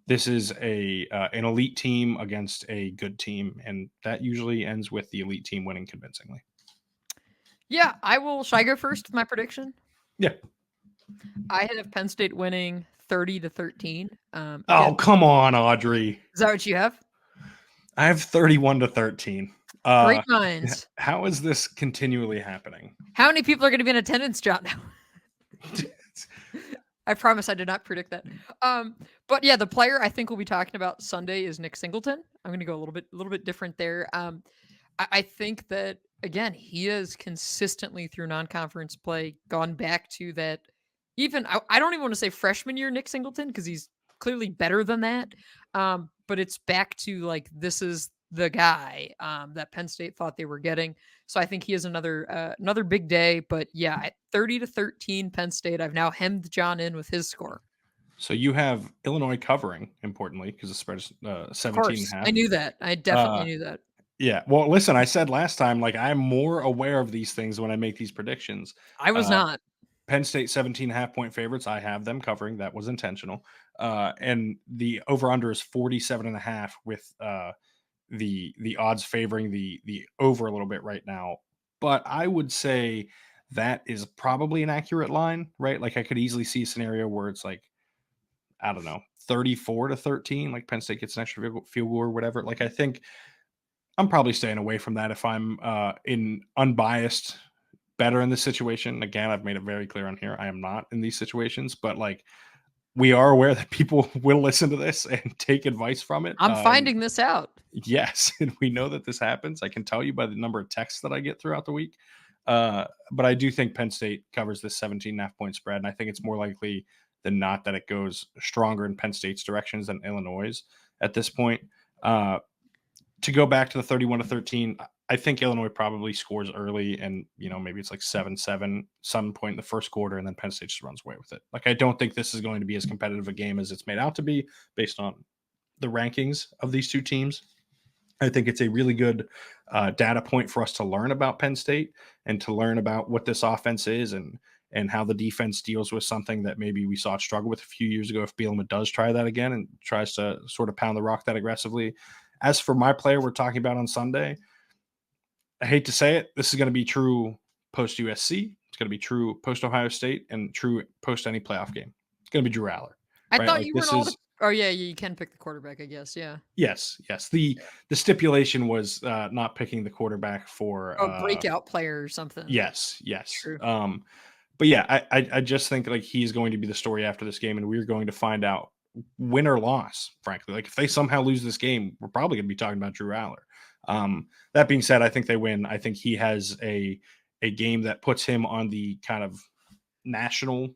this is an elite team against a good team, and that usually ends with the elite team winning convincingly. Yeah, I will. Should I go first with my prediction? Yeah. I have Penn State winning 30-13. Oh, Again, come on, Audrey. is that what you have? I have 31-13. Great minds. How is this continually happening? How many people are going to be in attendance, John? Now? I promise I did not predict that. But yeah, the player I think we'll be talking about Sunday is Nick Singleton. I'm going to go a little bit different there. I think that again, he has consistently through non-conference play gone back to that. Even I don't even want to say freshman year Nick Singleton because he's clearly better than that. But it's back to like this is the guy that Penn State thought they were getting. So I think he has another big day. But yeah, at 30-13 Penn State, I've now hemmed John in with his score. So you have Illinois covering, importantly, because the spread is Of 17 and course, a I half. knew that. I definitely knew that. Yeah. Well, listen, I said last time, like, I'm more aware of these things when I make these predictions. I was not. Penn State 17.5-point favorites. I have them covering. That was intentional. And the over-under is 47.5 with the odds favoring the over a little bit right now. But I would say that is probably an accurate line, right? Like I could easily see a scenario where it's like, I don't know, 34-13, like Penn State gets an extra field goal or whatever. Like I think I'm probably staying away from that if I'm in unbiased better in this situation. Again, I've made it very clear on here. I am not in these situations, but like we are aware that people will listen to this and take advice from it. I'm finding this out. Yes, and we know that this happens. I can tell you by the number of texts that I get throughout the week. But I do think Penn State covers this 17.5-point spread, and I think it's more likely than not that it goes stronger in Penn State's directions than Illinois at this point. To go back to the 31-13, I think Illinois probably scores early and, maybe it's like 7-7 some point in the first quarter, and then Penn State just runs away with it. Like, I don't think this is going to be as competitive a game as it's made out to be based on the rankings of these two teams. I think it's a really good data point for us to learn about Penn State and to learn about what this offense is and how the defense deals with something that maybe we saw it struggle with a few years ago if Bielema does try that again and tries to sort of pound the rock that aggressively. As for my player we're talking about on Sunday, I hate to say it, this is going to be true post USC. It's going to be true post Ohio State and true post any playoff game. It's going to be Drew Allar. I right? thought Like you this weren't all. is Oh yeah, you can pick the quarterback, I guess. Yeah. yes. The stipulation was not picking the quarterback for A breakout player or something. yes. True. But yeah, I just think like he's going to be the story after this game, and we're going to find out win or loss. Frankly, like if they somehow lose this game, we're probably going to be talking about Drew Allar. That being said, I think they win. I think he has a game that puts him on the kind of national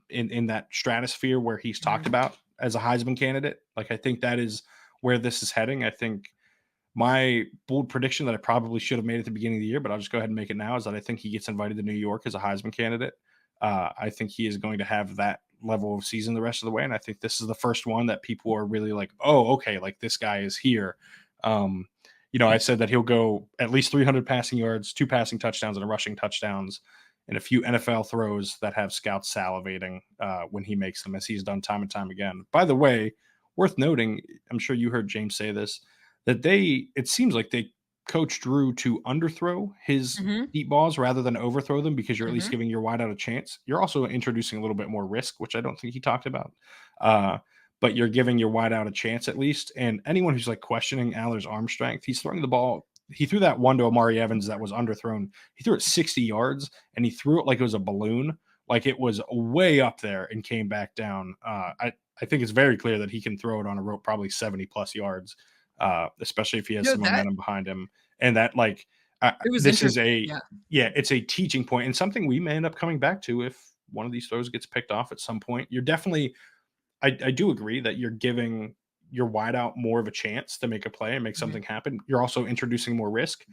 in that stratosphere where he's talked about as a Heisman candidate. Like I think that is where this is heading. I think my bold prediction that I probably should have made at the beginning of the year, but I'll just go ahead and make it now, is that I think he gets invited to New York as a Heisman candidate. I think he is going to have that level of season the rest of the way. And I think this is the first one that people are really like, oh, okay, like this guy is here. I said that he'll go at least 300 passing yards, 2 passing touchdowns, and a rushing touchdowns, and a few NFL throws that have scouts salivating when he makes them, as he's done time and time again. By the way, worth noting, I'm sure you heard James say this, that it seems like they coach Drew to underthrow his deep balls rather than overthrow them because you're at least giving your wideout a chance. You're also introducing a little bit more risk, which I don't think he talked about. But you're giving your wideout a chance at least. And anyone who's like questioning Allar's arm strength, he's throwing the ball. He threw that one to Amari Evans that was underthrown. He threw it 60 yards and he threw it like it was a balloon, like it was way up there and came back down. I think it's very clear that he can throw it on a rope probably 70 plus yards. Especially if he has some momentum behind him. And that like, this is it's a teaching point and something we may end up coming back to if one of these throws gets picked off at some point. You're definitely, I do agree that you're giving your wideout more of a chance to make a play and make something happen. You're also introducing more risk.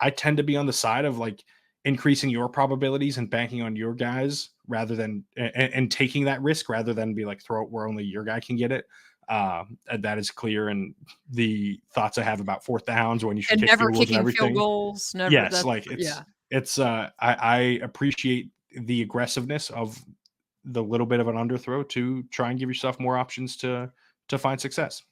I tend to be on the side of like increasing your probabilities and banking on your guys rather than, and taking that risk rather than be like throw it where only your guy can get it. That is clear, and the thoughts I have about fourth downs when you should kick field goals and everything. Field goals, never. Yes, like it's. I appreciate the aggressiveness of the little bit of an underthrow to try and give yourself more options to to find success.